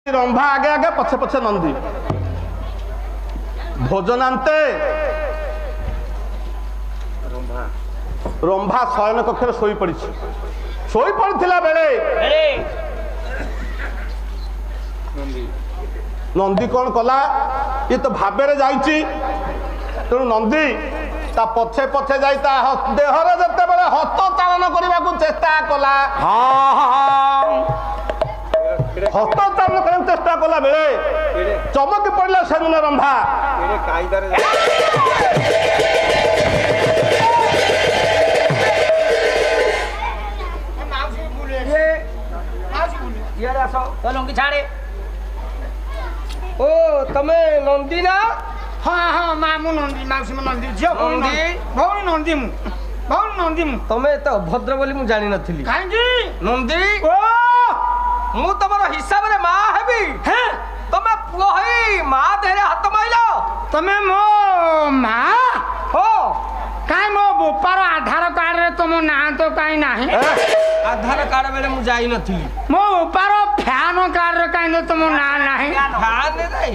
रंभा आगे आगे पछे पछे नंदी भोजनांते रंभा शयन कक्ष शोई पड़ी बेले नंदी कौन कला ये तो भावे जाइए तेणु नंदी ता पछे पछे जाई ता देहरे जते बेले हस्त चालन करने को चेष्टा कला हस्त चालन करने चेष्टा कला बेले चमक पड़ला सेन रंभा छाड़े ओ तमे नंदी ना हाँ हाँ माँ मु नंदी माउसी मु नंदी झियो नंदी भौणी नंदी मु भौणी नंदी मु तमे तो भद्र बोली मु जानि नथिली कांजी नंदी ओ मु तमरो हिसाब रे मां हेबी हैं तमे पुओ हई मां देरे हाथ माइलो तमे मो माँ हो काई मो बोपार आधार कार्ड रे तुम ना तो काई नाही आधार कार्ड बेले मु जाई नथिली मो बोपार फैन कार्ड रे काई तुम ना नाही फैन रे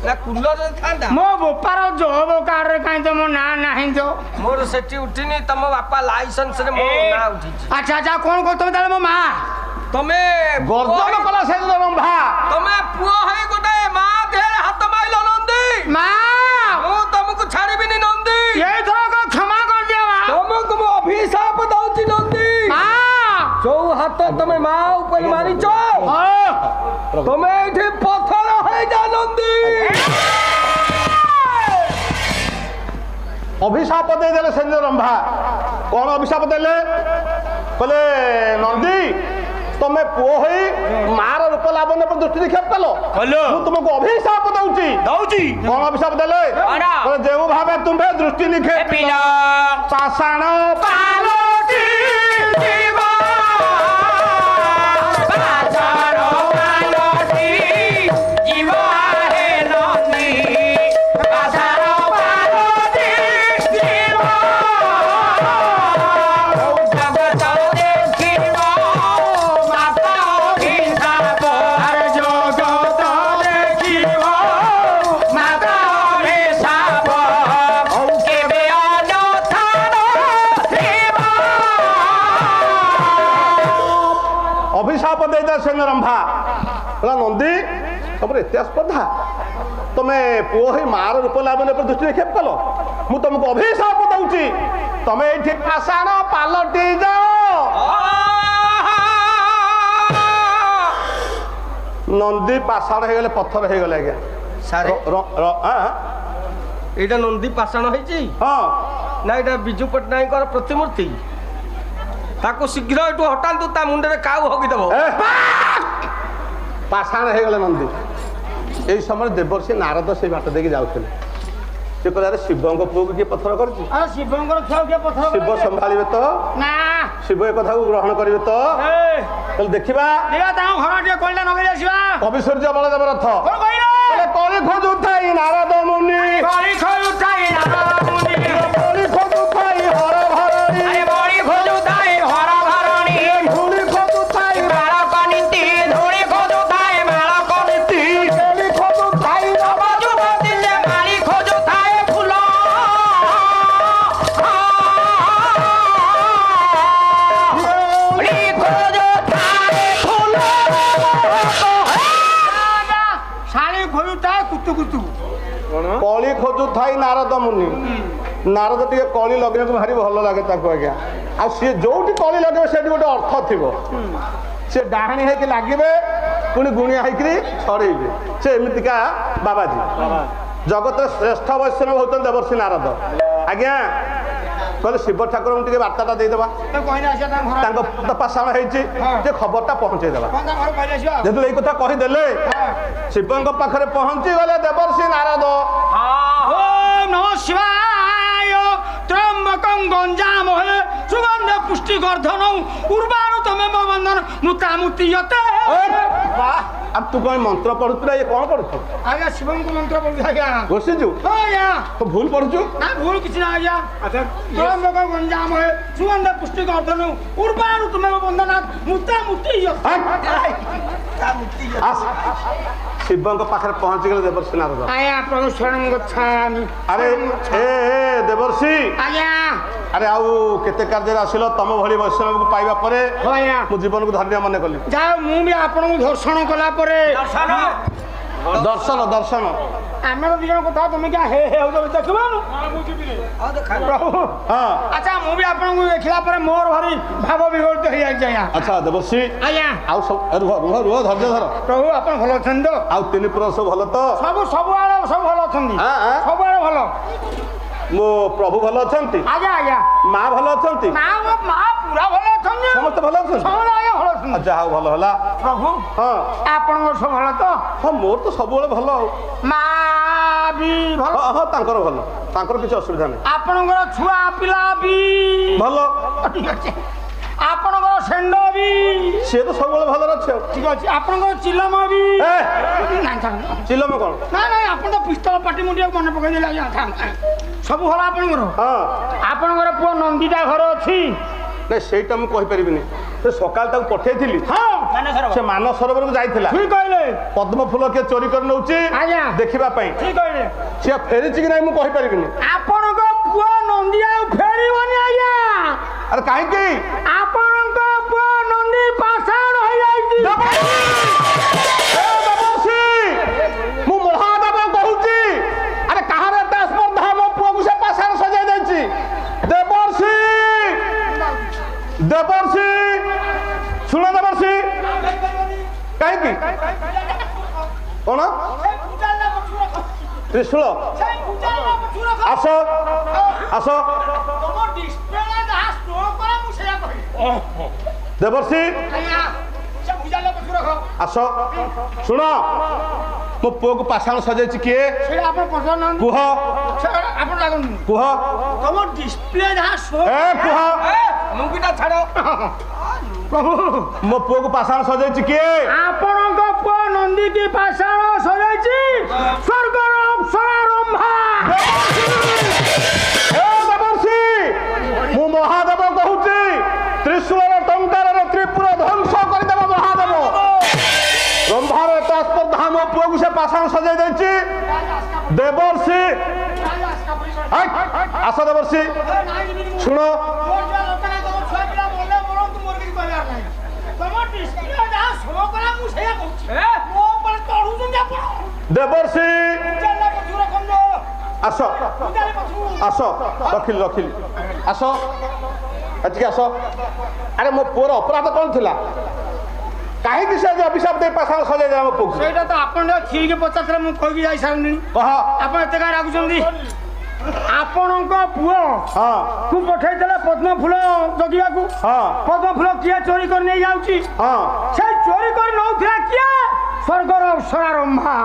ना कूलर थांदा मो बोपार जॉब कार्ड रे काई तुम ना नाही जो मोर सेठी उठिनी तम बापा लाइसेंस रे मो ना उठी अच्छा अच्छा कौन को तुम ताले मो माँ तमे गर्जन कला सेन रंभा तमे पुओ हई गोटे मां देरे हाथ माइलो नंदी माँ मु तुमको छाड़ीबिनी नंदी ये थोड़ा को क्षमा कर दिया माँ तुमको मु अभिशाप दउची नंदी माँ जो हाथ तमे मां ऊपर मारिचो हाँ तमे एठी पत्थर है जा नंदी अभिशाप दे देले सेन रंभा कौन अभिशाप देले कहले नंदी तमे पुओ होई मार रूप लावण्य पर दृष्टि निक्षेप कलो मु तुमको अभिशाप दउची कौन अभिशाप देले कहले जेउ भावे तुम्हे दृष्टि निक्षेप पाषाण पालटी जीवा पाषाण पालटी जीवा हे नंदी पाषाण पालटी जीवा जगत देखिबो माता अभिशाप हर जगत देखिबो माता अभिशाप केबे अन्यथान थिबो अभिशाप देता सेन रंभा कहला नंदी तमर इतिहास पधा तमे पुओ ही मार रूप लावण्य पर दृष्टि निक्षेप कलो मु तुमको अभिशाप दउची तमे एठी पाषाण पालटी जाओ नंदी पाषाण हे गले पत्थर हे गले आज्ञा सारे हां एटा नंदी पाषाण होईची हां ना एटा बिजू पटनायक प्रतिमूर्ति ताको शीघ्र एटू हटांतु ता मुंडे काउ हगी देबो पाषाण हे गले नंदी एई समय देवर्षि नारद से बाट देके जाउथिले से कहले शिवंग पुओ के पत्थर करछि आ शिवंकर छौ के पत्थर शिव संभालिबे तो ना शिव ए कथा को ग्रहण करिवे तो ए चल देखिबा देवा ताऊ घर टे कोल्ला नगरी आसीबा कवि सूर्य बलदेव रथ कोन कहिलो कहले कଳି खोजुथाई नारद मुनि कली खय उठाई नारद मुनि कଳି खोजुथाई हर भरणी अरे बड़ी खोजु ताई हर भरणी धूଳି खोजुथाई माळ कनिति धोड़ी खोजु ताई माळ कनिति कଳି खोजुथाई बाजू दिले माली खोजु ताई फूल री खोजु ताई फूल शाली खोजु ताई कुतु कुतु कଳି खोजुथाई नारद मुनि नारद टिके कଳି लगे भारी भल लगे ताको आज्ञा आ सी जोटी कଳି लगे सेठी गोटे अर्थ थिबो से डाहाणी है कि लागिबे पुणी गुणिया है कि छड़ेबे से एमितिका बाबाजी जगत श्रेष्ठ वैष्णव होतन देवर्षि नारद आज्ञा कहले शिव ठाकुर टिके वार्ताटा दे देबा तो कहना आसे ता घर तांको पाषाण हेछि जे खबरटा पहुंचे देबा कोन ता घर कहले आसीबा जेतु एई कथा कहि देले शिवंग पाखरे पहुंची गले देवर्षि नारद ओम नमः शिवाय त्र्यंबकं गंजामहे सुगंध पुष्टिवर्धनं उर्वारु तमे बंधन मुतामुतियते वाह अब तू कोई मंत्र पढ़ुतरा ये कौन पढ़ु आज्ञा शिवं को मंत्र बोल आज्ञा घोषिचु हो आज्ञा तो भूल पढ़ुचु ना भूल किछ ना आज्ञा अच्छा त्र्यंबक गंजाम है सुगंध पुष्टिवर्धनं उर्वारु तमे बंधन मुतामुतियते ଆସ ଶିବଙ୍କ ପାଖରେ ପହଞ୍ଚିଗଲେ ଦେବର୍ଷି ନାରଦ। ଆଜ୍ଞା ପ୍ରଭୁ ଶରଣ ଗଚ୍ଛାମି। ଆରେ ଏ ଦେବର୍ଷି, ଆଜ୍ଞା ଆରେ ଆଉ କେତେ କାର୍ଯ୍ୟରେ ଆସିଲ? ତମ ଭଳି ବୈଷ୍ଣବକୁ ପାଇବା ପରେ ହଁ ଆଜ୍ଞା ମୁଁ ଜୀବନକୁ ଧନ୍ୟ ମନେ କଲି। ଯାହା ମୁଁ ବି ଆପଣଙ୍କୁ ଦର୍ଶନ କଲା ପରେ ଦର୍ଶନ ଦର୍ଶନ ଆମର ଦି ଜଣ କଥା তুমি কি হে হে ହଉଛ ଦେଖିବ ପ୍ରଭୁ। ହଁ ଆଚ୍ଛା ମୁଁ ବି ଆପଣଙ୍କୁ ଦେଖିଲା ପରେ ମୋର ଭାରି ଭାବ ବିଗଳିତ ହେଇଯାଇଛି ଆଜ୍ଞା। ଆଚ୍ଛା ଦେବର୍ଷି, ଆଜ୍ଞା ଆଉ ସବୁ ରୁହ ରୁହ ରୁହ ଧୈର୍ଯ୍ୟ ଧର। ପ୍ରଭୁ ଆପଣ ଭଲ ଅଛନ୍ତି ତ? ଆଉ ତିନି ପୁର ସବୁ ଭଲ ତ? ସବୁଆଡେ ସବୁ ଭଲ ଅଛନ୍ତି, ଆଁ, ଆଁ। ସବୁଆଡେ ଭଲ। ମୋ ପ୍ରଭୁ ଭଲ ଅଛନ୍ତି? ଆଜ୍ଞା ଆଜ୍ଞା ମା ଭଲ ଅଛନ୍ତି? ମା ପୁରା ଭଲ ଅଛନ୍ତି, ସମସ୍ତେ ଭଲ ଅଛନ୍ତି? ସମସ୍ତେ ଆଜ୍ଞା ଭଲ ଅଛନ୍ତି। ଯାହା ହଉ ଭଲ ହେଲା। ପ୍ରଭୁ ହଁ ଆପଣଙ୍କର ସବୁ ଭଲ ତ? ହଁ ମୋର ତ ସବୁବେଳେ ଭଲ ଆଉ। ମା ବି ଭଲ, ହଁ ହଁ ତାଙ୍କର ଭଲ, ତାଙ୍କର କିଛି ଅସୁବିଧା ନାହିଁ। ଆପଣଙ୍କର ଛୁଆ ପିଲା ବି ଭଲ, ଠିକ ଅଛି, ଆପଣଙ୍କର ଷେଣ୍ଢ ବି ସିଏ ତ ସବୁବେଳେ ଭଲରେ ଅଛି ଆଉ। ଠିକ ଅଛି, ଆପଣଙ୍କର ଚିଲମ ବି ଏ ନାଇଁ ଚିଲମ କଣ? ନାଇଁ ଆପଣ ତ ପିସ୍ତଲ ପାଟି ମୁଣ୍ଡିଆ ମନେ ପକେଇଦେଲେ ଆଜ୍ଞା। ସବୁ ଭଲ ଆପଣଙ୍କର? ହଁ ଆପଣଙ୍କର ପୁଅ ନନ୍ଦିଟା ଘର ଅଛି? ନାଇଁ ସେଇଟା ମୁଁ କହିପାରିବିନି। ସେ ସକାଳେ ତାକୁ ପଠେଇଥିଲି, ହଁ ସେ ମାନସ ସରୋବରକୁ ଯାଇଥିଲା। ଠିକ କହିଲେ ପଦ୍ମ ଫୁଲ କିଏ ଚୋରି କରି ନେଉଛି ଆଜ୍ଞା, ଦେଖିବା ପାଇଁ। ଠିକ କହିଲେ। ସିଏ ଫେରିଛି କି ନାହିଁ ମୁଁ କହିପାରିବିନି। ଆପଣଙ୍କ ପୁଅ ନନ୍ଦୀ ଆଉ ଫେରିବନି ଆଜ୍ଞା। ଆରେ କାହିଁକି? ଆପଣଙ୍କ ପୁଅ ନନ୍ଦୀ ପାଷାଣ ହେଇଯାଇଛି। ମୁଁ ମହାଦେବ କହୁଛି। ଆରେ କାହାର ଏତେ ସ୍ପର୍ଦ୍ଧା? ମୋ ପୁଅକୁ ସେ ପାଷାଣ ସଜାଇ ଦେଇଛି। ଦେବର୍ଷି, ଦେବର୍ଷି ଶୁଣ ଦେବର୍ଷି, କାହିଁକି କଣ? ତ୍ରିଶୂଳ ଆସ ଆସ ଦେବର୍ଷି ଆସ। ଶୁଣ ମୋ ପୁଅକୁ ପାଷାଣ ସଜାଇଛି କିଏ? କୁହ କୁହ କୁହ। ପ୍ରଭୁ ମୋ ପୁଅକୁ ପାଷାଣ ସଜାଇଛି କିଏ? ଆପଣଙ୍କ ପୁଅ ନନ୍ଦୀ କି ପାଷାଣ ସଜାଇଛି ସ୍ୱର୍ଗର ଅପ୍ସରା ରମ୍ଭା। ଦେବର୍ଷି ମୁଁ ମହାଦେବ କହୁଛି। ତ୍ରିଶୂଳର ଟଙ୍କାରର ତ୍ରିପୁର ଧ୍ୱଂସ କରିଦେବ ମହାଦେବ। ରମ୍ଭାର ଏତେ ସ୍ପର୍ଦ୍ଧା, ମୋ ପୁଅକୁ ସେ ପାଷାଣ ସଜାଇ ଦେଇଛି। ଦେବର୍ଷି ଆସ ଦେବର୍ଷି ଶୁଣ। ଦେବର୍ଷି ଆସ ଆସ, ରଖିଲି ରଖିଲି, ଆସ ଏଠିକି ଆସ। ଆରେ ମୋ ପୁଅର ଅପରାଧ କ'ଣ ଥିଲା? କାହିଁକି ସେ ଅଭିଶାପ ଦେଇ ପାଷାଣ ସଜାଇ ଦେଲା ମୋ ପୁଅକୁ? ସେଇଟା ତ ଆପଣ ଠିକ ପଚାରିଥିଲେ, ମୁଁ କହିକି ଯାଇ ସାରିଲିଣି। କହ। ଆପଣ ଏତେ କାହିଁ ରାଗୁଛନ୍ତି? ଆପଣଙ୍କ ପୁଅ ହଁ କୁ ପଠେଇଥିଲେ ପଦ୍ମ ଫୁଲ ଜଗିବାକୁ। ହଁ ପଦ୍ମ ଫୁଲ କିଏ ଚୋରି କରି ନେଇ ଯାଉଛି? ହଁ ସେ ଚୋରି କରି ନଉଥିଲା କିଏ? ସ୍ୱର୍ଗର ଅପ୍ସରା ରମ୍ଭା।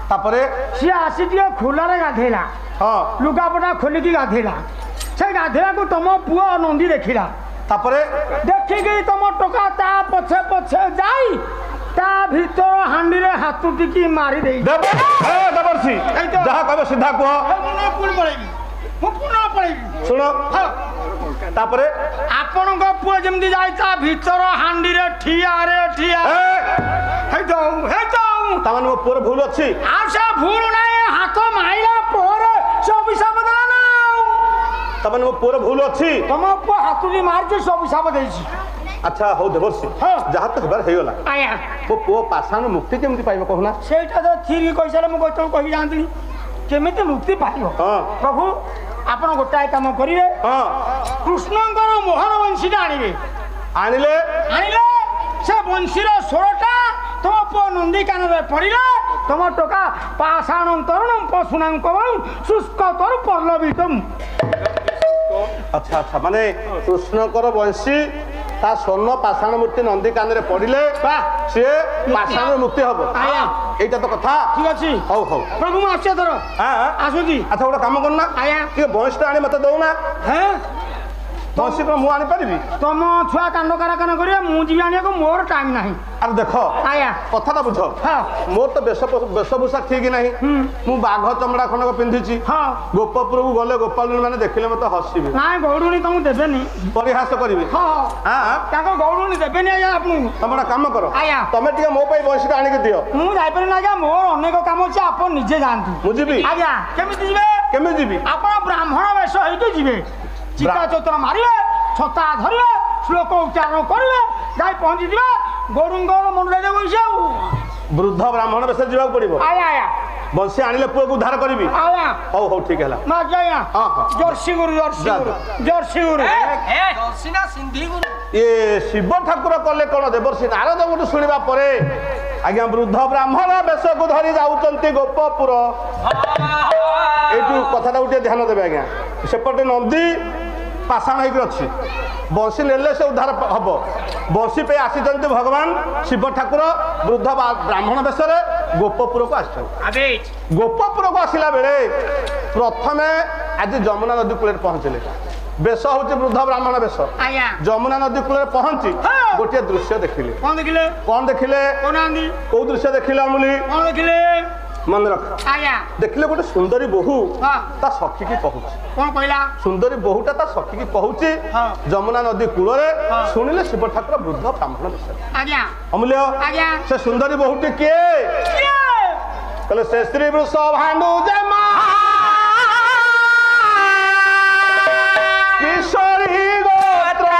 ତାପରେ ସିଏ ଆସି ଟିକେ ଖୋଲାରେ ଗାଧେଇଲା, ହଁ ଲୁଗାପଟା ଖୋଲିକି ଗାଧେଇଲା। ସେ ଗାଧେଇବାକୁ ତମ ପୁଅ ନନ୍ଦୀ ଦେଖିଲା। ତାପରେ ଦେଖିକି ତମ ଟୋକା ତା ପଛେ ପଛେ ଯାଇ ତା ଭିତର ହାଣ୍ଡିରେ ହାତ ଟିକି ମାରି ଦେଇ। ଦେବର୍ଷି ଯାହା କହିବ ସିଧା କୁହ। ଶୁଣ ତାପରେ ଆପଣଙ୍କ ପୁଅ ଯେମିତି ଯାଇ ତା ଭିତର ହାଣ୍ଡିରେ ଠିଆରେ ଠିଆ ତାମାନେ ମୋ ପୁଅର ଭୁଲ ଅଛି? ଆଉ ସେ ଭୁଲ ନାହିଁ, ହାତ ମାଇଲା ପରେ ସେ ଅଭିଶାପ ଦେଲା ନା। ତାମାନେ ମୋ ପୁଅର ଭୁଲ ଅଛି? ତମ ପୁଅ ହାତୁଟି ମାରିଛି, ସେ ଅଭିଶାପ ଦେଇଛି। ଆଚ୍ଛା ହଉ ଦେବର୍ଷି, ଯାହା ତ ହେବାର ହେଇଗଲା। ଆଜ୍ଞା ମୋ ପୁଅ ପାଷାଣ ମୁକ୍ତି କେମିତି ପାଇବ କହୁନା? ସେଇଟା ତ ଠିକ କହିସାରେ ମୁଁ କହିବି ଜାଣିଥିଲି କେମିତି ମୁକ୍ତି ପାଇବ। ହଁ ପ୍ରଭୁ ଆପଣ ଗୋଟାଏ କାମ କରିବେ, ହଁ କୃଷ୍ଣଙ୍କର ମୋହନ ବଂଶୀଟା ଆଣିବେ। ଆଣିଲେ ସେ ବଂଶୀର ସ୍ୱରଟା ତମ ପୁଅ ନନ୍ଦୀ କାନରେ ପଡ଼ିଲେ ତମ ଟୋକା ପାଷାଣ ତରୁଣ ପଶୁନାଙ୍କ ଶୁଷ୍କ ତରୁ ପଲ୍ଲବିତମ। ଆଚ୍ଛା ଆଚ୍ଛା, ମାନେ କୃଷ୍ଣଙ୍କର ବଂଶୀ ତା ସ୍ୱର୍ଣ୍ଣ ପାଷାଣ ମୂର୍ତ୍ତି ନନ୍ଦୀ କାନରେ ପଡ଼ିଲେ ସିଏ ପାଷାଣ ମୁକ୍ତି ହବ। এইটা তো কথা ঠিক আছে। হଉ ହଉ প্রভু মু আসছে ধর হ্যাঁ আসুছি। আচ্ছা গোটা কাম কর না আজ্ঞা ଟିକେ ବୟସଟା ଆଣି ମତେ ଦଉନା। হ্যাঁ ବଂଶୀ କ'ଣ ମୁଁ ଆଣିପାରିବି? ତମ ଛୁଆ କାଣ୍ଡ କାରଖାନା କରିବେ, ମୁଁ ଯିବି ଆଣିବାକୁ, ମୋର ଟାଇମ୍ ନାହିଁ। ଆରେ ଦେଖ ଆଜ୍ଞା କଥାଟା ବୁଝ, ହଁ ମୋର ତ ବେଶଭୂଷା ଠିକ ନାହିଁ। ମୁଁ ବାଘ ଚମଡ଼ା ଖଣ୍ଡକ ପିନ୍ଧିଛି। ହଁ ଗୋପପୁରକୁ ଗଲେ ଗୋପାଳୁଣୀ ମାନେ ଦେଖିଲେ ମତେ ହସିବେ, ନାଇଁ ଗୌଡ଼ୁଣୀ ତମକୁ ଦେବେନି। ପରିହାସ କରିବେ। ହଁ ହଁ ତାଙ୍କ ଗୌଡ଼ୁଣୀ ଦେବେନି ଆଜ୍ଞା ଆପଣଙ୍କୁ। ତମେ ଗୋଟେ କାମ କର, ଆଜ୍ଞା ତମେ ଟିକେ ମୋ ପାଇଁ ବଂଶୀଟା ଆଣିକି ଦିଅ। ମୁଁ ଯାଇପାରିନି ଆଜ୍ଞା, ମୋର ଅନେକ କାମ ଅଛି, ଆପଣ ନିଜେ ଯାଆନ୍ତୁ। ମୁଁ ଯିବି? ଆଜ୍ଞା କେମିତି ଯିବେ? କେମିତି ଯିବି? ଆପଣ ବ୍ରାହ୍ମଣ ବେଶ ହେଇକି ଯିବେ, ଚିତା ଚୌତର ମାରିବେ, ଛତା ଧରିବେ, ଶ୍ଲୋକ ଉଚ୍ଚାରଣ କରିବେ, ଯାଇ ପହଞ୍ଚିଯିବେ ଗୌଡ଼ୁଙ୍କର ମଣ୍ଡଳରେ ବସି। ଆଉ ବୃଦ୍ଧ ବ୍ରାହ୍ମଣ ବେଶ ଯିବାକୁ ପଡିବ। ଆଜ୍ଞା ଆଜ୍ଞା ବଂଶୀ ଆଣିଲେ ପୁଅକୁ ଉଦ୍ଧାର କରିବି। ଆଜ୍ଞା ହଉ ହଉ ଠିକ ହେଲା। ମା ଆଜ୍ଞା ହଁ ହଁ ଜର୍ସି ଗୁରୁ ଜର୍ସି ଯା, ଗୁରୁ ଯା। ଜର୍ସି ଗୁରୁ। ଜର୍ସି ନା ସିନ୍ଧି ଗୁରୁ। ଇଏ ଶିବ ଠାକୁର କଲେ କଣ ଦେବର୍ଷୀ ନାରଦଙ୍କଠୁ ଶୁଣିବା ପରେ ଆଜ୍ଞା ବୃଦ୍ଧ ବ୍ରାହ୍ମଣ ବେଶକୁ ଧରି ଯାଉଛନ୍ତି ଗୋପପୁର। ଏଇଠୁ କଥାଟାକୁ ଟିକେ ଧ୍ୟାନ ଦେବେ ଆଜ୍ଞା। ସେପଟେ ନନ୍ଦୀ ପାଷାଣ ହେଇକି ଅଛି, ବଂଶୀ ନେଲେ ସେ ଉଦ୍ଧାର ହବ। ବଂଶୀ ପାଇଁ ଆସିଛନ୍ତି ଭଗବାନ ଶିବ ଠାକୁର ବୃଦ୍ଧ ବ୍ରାହ୍ମଣ ବେଶରେ ଗୋପପୁରକୁ ଆସିଛନ୍ତି। ଗୋପପୁରକୁ ଆସିଲା ବେଳେ ପ୍ରଥମେ ଆଜି ଯମୁନା ନଦୀ କୂଳରେ ପହଞ୍ଚିଲେ। ବେଶ ହଉଛି ବୃଦ୍ଧ ବ୍ରାହ୍ମଣ ବେଶ। ଆଜ୍ଞା ଯମୁନା ନଦୀ କୂଳରେ ପହଞ୍ଚି ଗୋଟିଏ ଦୃଶ୍ୟ ଦେଖିଲେ। କଣ ଦେଖିଲେ? କଣ ଦେଖିଲେ? କହୁନାହାନ୍ତି କୋଉ ଦୃଶ୍ୟ ଦେଖିଲେ ଅମୁଲି? କଣ ଦେଖିଲେ? ମନେ ରଖ। ଆଜ୍ଞା ଦେଖିଲେ ଗୋଟେ ସୁନ୍ଦରୀ ବୋହୂ ହଁ ତା ସଖୀକି କହୁଛି। କଣ କହିଲା? ସୁନ୍ଦରୀ ବୋହୂଟା ତା ସଖୀକି କହୁଛି ହଁ ଯମୁନା ନଦୀ କୂଳରେ। ହଁ ଶୁଣିଲେ ଶିବ ଠାକୁର ବୃଦ୍ଧ ବ୍ରାହ୍ମଣ ବେଶରେ। ଆଜ୍ଞା ଅମୂଲ୍ୟ ଆଜ୍ଞା ସେ ସୁନ୍ଦରୀ ବୋହୂଟି କିଏ? କହିଲେ ସେ ସ୍ତ୍ରୀ ବୃଷ ଭାଣ୍ଡୁ ଜମା କିଶୋରୀ ଗୋତ୍ର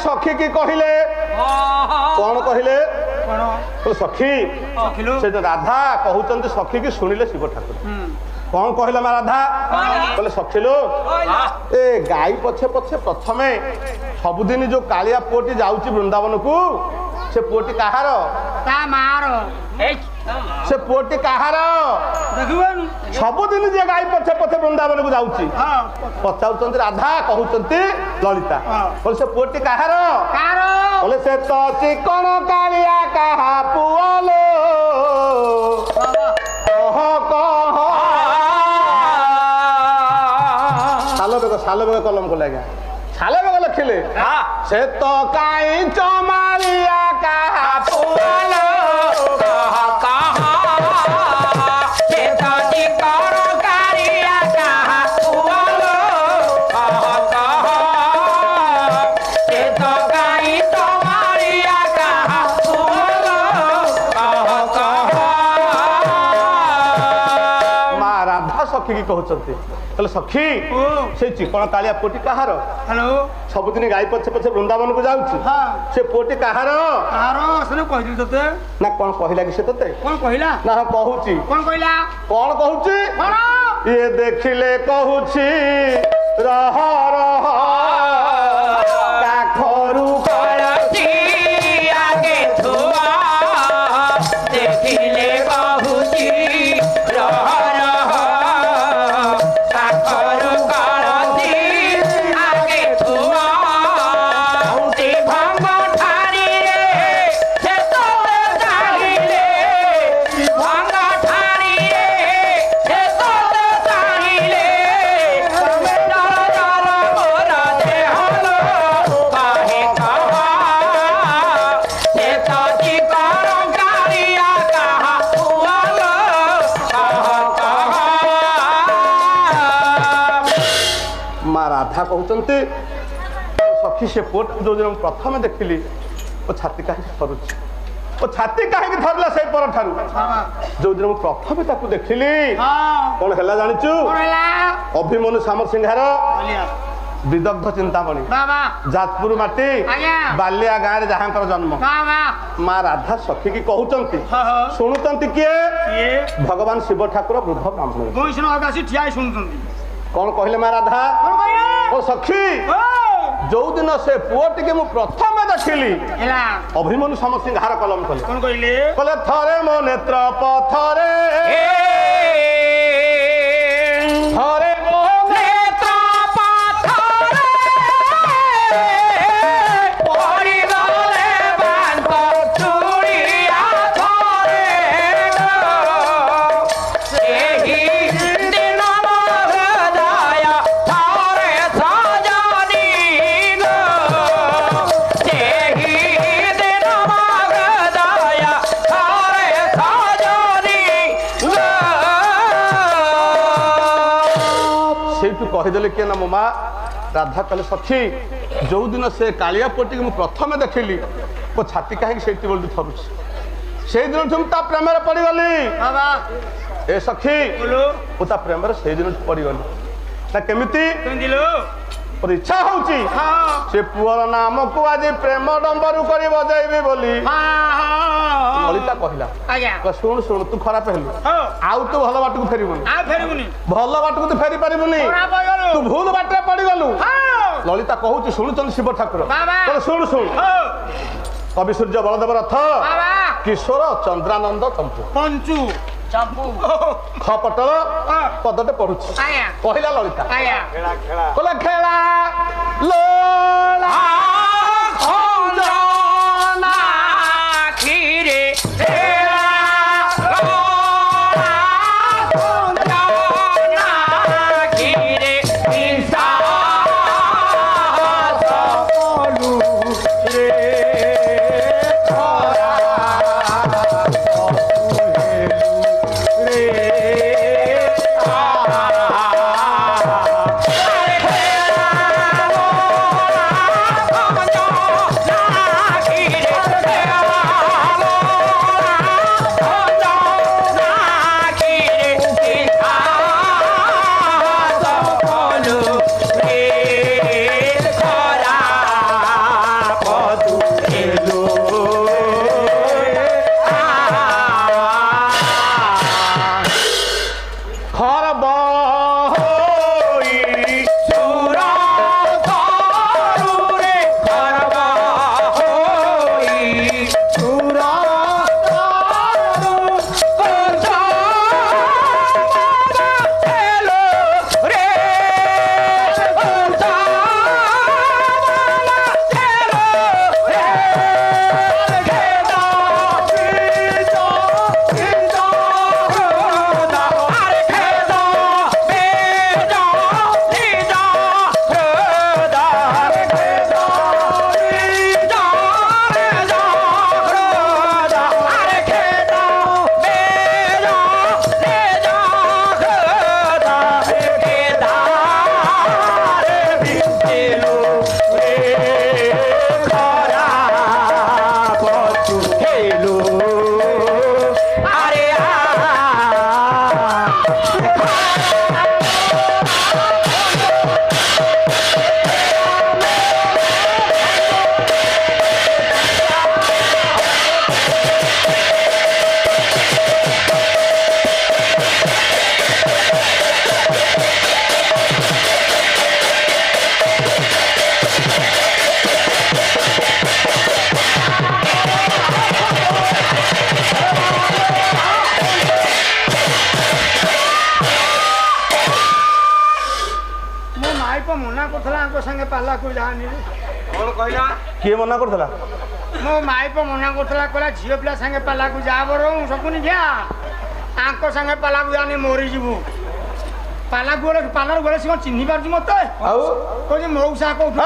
ସଖୀକି କହିଲେ। କଣ କହିଲେ? ସଖୀ ସେ ରାଧା କହୁଛନ୍ତି ସଖୀକି ଶୁଣିଲେ ଶିବ ଠାକୁର। କଣ କହିଲେ ମା ରାଧା? କହିଲେ ସଖିଲୋ ଏ ଗାଈ ପଛେ ପଛେ ପ୍ରଥମେ ସବୁଦିନ ଯୋଉ କାଳିଆ ପୁଅଟି ଯାଉଛି ବୃନ୍ଦାବନକୁ, ସେ ପୁଅଟି କାହାର? ତା ମାର। ସେ ପୁଅଟି କାହାର? ଦେଖିବନି ସବୁଦିନ ଯେ ଗାଈ ପଛେ ପଛେ ବୃନ୍ଦାବନକୁ ଯାଉଛି ପଚାରୁଛନ୍ତି ରାଧା, କହୁଛନ୍ତି ଲଳିତା। କହିଲେ ସେ ପୁଅଟି କାହାର? କାର? କହିଲେ ସେ ତ ଚିକଣ କାଳିଆ କାହା ପୁଅଲୋ। କହ କହ ସାଲ ବେଗ କଲମ କଲେ ଆଜ୍ଞା, ସାଲ ବେଗ ଲେଖିଲେ। ସେ ତ କାଇଁ ଚମାଳିଆ କାହା ପୁଅଲୋ। ସଖୀ କହୁଛନ୍ତି। କହିଲେ ସଖୀ ସେଇ ଚିକଣ କାଳିଆ ପୁଅଟି କାହାର? ହ୍ୟାଲୋ ସବୁଦିନ ଗାଈ ପଛେ ପଛେ ବୃନ୍ଦାବନକୁ ଯାଉଛି, ସେ ପୁଅଟି କାହାର? କହିଥିଲି ତତେ ନା କଣ କହିଲା କି ସେ ତତେ? କଣ କହିଲା? ନା କହୁଛି। କଣ କହିଲା? କଣ କହୁଛି? ଇଏ ଦେଖିଲେ କହୁଛି ରହ ରହ କାଖରୁ କଳସି ଆଗେ ଧୁଆ, ଦେଖିଲେ କହୁଛି ରହ ରହ କାଖରୁ କଳସି ଆଗେ ଧୁଆ, ଉଠି ଭଙ୍ଗ ଠାରିରେ ସେ ତୋଳେ ଚାହିଁଲେ, ଭଙ୍ଗ ଠାରିରେ ସେ ତୋଳେ ଚାହିଁଲେ, ଜଳ ଜଳ ମୋର ଦେହଲୋ କାहे କହ, ସେ ତ ଚିକଣ କାଳିଆ କାହା ପୁଅଲୋ କହ କହ। ମା ରାଧା କହୁଛନ୍ତି ସଖୀ ସେ ପୁଅଟାକୁ ଯୋଉଦିନ ମୁଁ ପ୍ରଥମେ ଦେଖିଲି ମୋ ଛାତି କାହିଁକି ଥରୁଛି, ମୋ ଛାତି କାହିଁକି ଧରିଲା ସେଇ ପରଠାରୁ। ଯୋଉଦିନ ମୁଁ ପ୍ରଥମେ ତାକୁ ଦେଖିଲି କଣ ହେଲା ଜାଣିଛୁ? ଅଭିମନ୍ୟୁ ସାମସିଂହାର ବିଦଗ୍ଧ ଚିନ୍ତାମଣି, ଯାଜପୁର ମାଟି ବାଲିଆ ଗାଁରେ ଯାହାଙ୍କର ଜନ୍ମ। ମା ରାଧା ସଖୀକି କହୁଛନ୍ତି, ଶୁଣୁଛନ୍ତି କିଏ? ଭଗବାନ ଶିବ ଠାକୁର ବୃଦ୍ଧ ବ୍ରାହ୍ମଣ। ଠିଆ ଶୁଣୁଛନ୍ତି। କଣ କହିଲେ ମା ରାଧା? ଓ ସଖୀ ଯୋଉଦିନ ସେ ପୁଅଟିକେ ମୁଁ ପ୍ରଥମେ ଦେଖିଲି ହେଲା ଅଭିମନ୍ୟୁ ସମସ୍ତଙ୍କୁ ହାର କଲମ କଲେ କଣ କହିଲେ କହିଲେ ଥରେ ମୋ ନେତ୍ର ପଥରେ ଥରେ ମୋ ନେତ୍ର ପଥରେ ପଡ଼ିଗଲେ ବାଙ୍କ ଚୁଡ଼ିଆ ଥରେ ସେହି ଦିନ ମୋ ହୃଦୟ ଥରେ ସଜନି ଗୋ ସେହି ଦିନ ମୋ ହୃଦୟ ଥରେ ସଜନି ଗୋ ସେଇଠୁ କହିଦେଲେ କିଏ ନା ମୋ ମା ରାଧା କହିଲେ ସଖୀ ଯୋଉଦିନ ସେ କାଳିଆ ପୁଅଟିକୁ ମୁଁ ପ୍ରଥମେ ଦେଖିଲି ମୋ ଛାତି କାହିଁକି ସେଇଠି ବୋଲି ଥରୁଛି ସେଇଦିନଠୁ ମୁଁ ତା ପ୍ରେମରେ ପଡ଼ିଗଲି ବାବା ଏ ସଖୀ ବୋଲୋ ମୁଁ ତା ପ୍ରେମରେ ସେଇଦିନଠୁ ପଡ଼ିଗଲି ନା କେମିତି କେମିତିଲୋ ମୋର ଇଚ୍ଛା ହଉଛି ହଁ ସେ ପୁଅର ନାମକୁ ଆଜି ପ୍ରେମ ଡମ୍ବରୁ କରି ବଜାଇବି ବୋଲି ଲଳିତା କହିଲା ଆଜ୍ଞା କହିଲା, ଶୁଣୁ ଶୁଣୁ ତୁ ଖରାପ ହେଲୁ ହଁ ଆଉ ତୁ ଭଲ ବାଟକୁ ଫେରିବୁନି ଆଉ ଫେରିବୁନି ଭଲ ବାଟକୁ ତୁ ଫେରି ପାରିବୁନି ଖରାପ ହେଇଗଲୁ ତୁ ଭୁଲ ବାଟରେ ପଡ଼ିଗଲୁ ହଁ ଲଳିତା କହୁଛି ଶୁଣୁଛନ୍ତି ଶିବ ଠାକୁର ବାବା। କହିଲେ, ଶୁଣୁ ଶୁଣୁ ହଁ କବି ସୂର୍ଯ୍ୟ ବଳଦେବ ରଥ ବାବା କିଶୋର ଚନ୍ଦ୍ରାନନ୍ଦ ଚମ୍ପୁ ପଞ୍ଚୁ ଚମ୍ପୁ ଖପଟଳ ହଁ ପଦଟେ ପଢୁଛି ଆଜ୍ଞା କହିଲା ଲଳିତା ଆଜ୍ଞା କହିଲା ଖେଳା ଲୋଳା ଖଞ୍ଜନା କ୍ଷୀରେ ହେଳା ଲୋଳା ଖଞ୍ଜନା କ୍ଷୀରେ ନିଶାସ କଲୁ ରେ ଖରା ଖର ବହୋଇ ସୁର ତରୁରେ ଖରବ ହୋଇ ସୁର ତରୁ ହେଲୋ ରେ ମୋ ମାଇପ ମନା କରୁଥିଲା ଆଙ୍କ ସାଙ୍ଗେ ପାଲାକୁ ଯାଆନି କଣ କହିଲା କିଏ ମନା କରୁଥିଲା ମୋ ମାଇପ ମନା କରୁଥିଲା କହିଲା ଝିଅ ପିଲା ସାଙ୍ଗେ ପାଲାକୁ ଯା ବରଂ ସକୁନି ଯା ଆଙ୍କ ସାଙ୍ଗେ ପାଲାକୁ ଯାଆନି ମରିଯିବୁ ପାଲାକୁ ଗଲେ ପାଲାରୁ ଗଲେ ସେ କଣ ଚିହ୍ନି ପାରୁଛି ମତେ ଆଉ କହୁଛି ମଉସା କୋଉଠୁ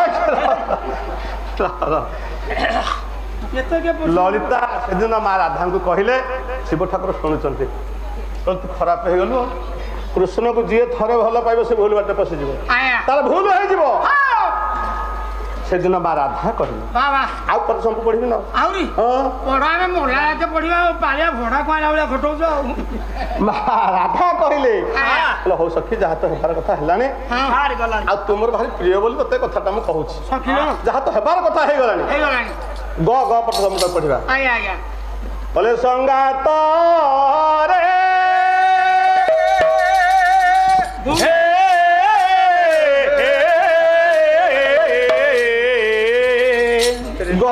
କେତେ କିଏ ପୁରୁଷ? ଲଳିତା ସେଦିନ ମା ରାଧାଙ୍କୁ କହିଲେ ଶିବ ଠାକୁର ଶୁଣୁଛନ୍ତି କହିଲେ, ତୁ ଖରାପ ହେଇଗଲୁ କୃଷ୍ଣକୁ ଯିଏ ଥରେ ଭଲ ପାଇବ ସେ ଭୁଲ ବାଟେ ପଶିଯିବ ଆଜ୍ଞା ତାର ଭୁଲ ହେଇଯିବ ହଁ। ସେଦିନ ମା ରାଧା କହିଲେ ବାବା ଆଉ ପରେ ସମ୍ପୁ ପଢିବି ନା ଆହୁରି ହଁ ପଢା ଆମେ ମୋଲା ରାତେ ପଢିବା ଆଉ ପାଳିଆ ଭଡା କଣ ଭଳିଆ ଘଟଉଛ ଆଉ ମା ରାଧା କହିଲେ ଆଜ୍ଞା। କହିଲେ, ହଉ ସଖୀ ଯାହା ତ ହେବାର କଥା ହେଲାଣି ହଁ ଗଲାଣି ଆଉ ତୁମର ଭାରି ପ୍ରିୟ ବୋଲି ତତେ କଥାଟା ମୁଁ କହୁଛି ସଖିଲ ଯାହା ତ ହେବାର କଥା ହେଇଗଲାଣି ହେଇଗଲାଣି ଗ ଗ ପଟ ସମୁଦ୍ର ପଢିବା ଆଜ୍ଞା ଆଜ୍ଞା କହିଲେ ସଙ୍ଗାତ ରେ ହେ ଗ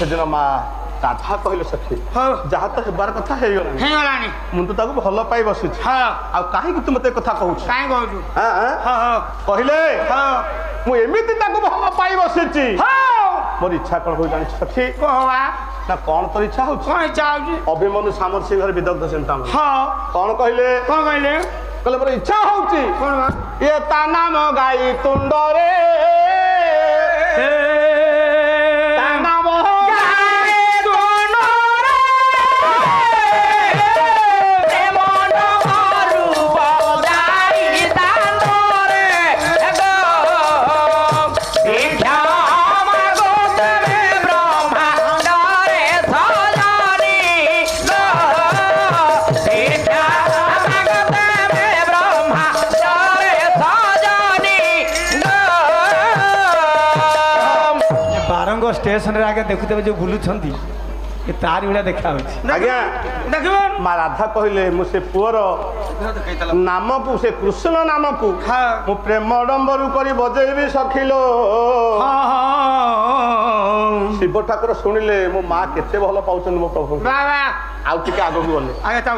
ସେଦିନ ମା ରାଧା କହିଲେ ସଖୀ ହଉ ଯାହା ତ ହେବାର କଥା ହେଇଗଲାଣି ହେଇଗଲାଣି ମୁଁ ତ ତାକୁ ଭଲ ପାଇ ବସିଛି ହଁ ଆଉ କାହିଁକି ତୁ ମତେ ଏ କଥା କହୁଛୁ କାହିଁ କହୁଛୁ ଆଁ, ଆଁ? ହଁ ହଁ କହିଲେ ହଁ ମୁଁ ଏମିତି ତାକୁ ଭଲ ପାଇ ବସିଛି ହଉ ମୋର ଇଚ୍ଛା କଣ ହଉଛି ଜାଣିଛୁ ସଖୀ କହବା ନା କଣ ତୋର ଇଚ୍ଛା ହଉଛି କଣ ଇଚ୍ଛା ହଉଛି ଅଭିମନ୍ୟୁ ସାମର ସିଂ ଘରେ ବିଦଗ୍ଧ ଚିନ୍ତା ହଁ କଣ କହିଲେ କଣ କହିଲେ କହିଲେ ମୋର ଇଚ୍ଛା ହଉଛି କଣ ବା ଇଏ ତା ନାମ ଗାଈ ତୁଣ୍ଡରେ ତା ନାମ ବାରଙ୍ଗ ଷ୍ଟେସନରେ ଆଗେ ଦେଖୁଥିବେ ଯୋଉ ବୁଲୁଛନ୍ତି ଏ ତାରି ଭଳିଆ ଦେଖା ହଉଛି ଆଜ୍ଞା ଦେଖିବ ମା ରାଧା କହିଲେ ମୁଁ ସେ ପୁଅର ନାମକୁ ସେ କୃଷ୍ଣ ନାମକୁ ହଁ ମୁଁ ପ୍ରେମ ଡମ୍ବରୁ କରି ବଜେଇବି ସଖିଲୋ ଶିବ ଠାକୁର ଶୁଣିଲେ ମୋ ମା କେତେ ଭଲ ପାଉଛନ୍ତି ମୋ ପ୍ରଭୁ ବାବା ଆଉ ଟିକେ ଆଗକୁ ଗଲେ ଆଜ୍ଞା ତା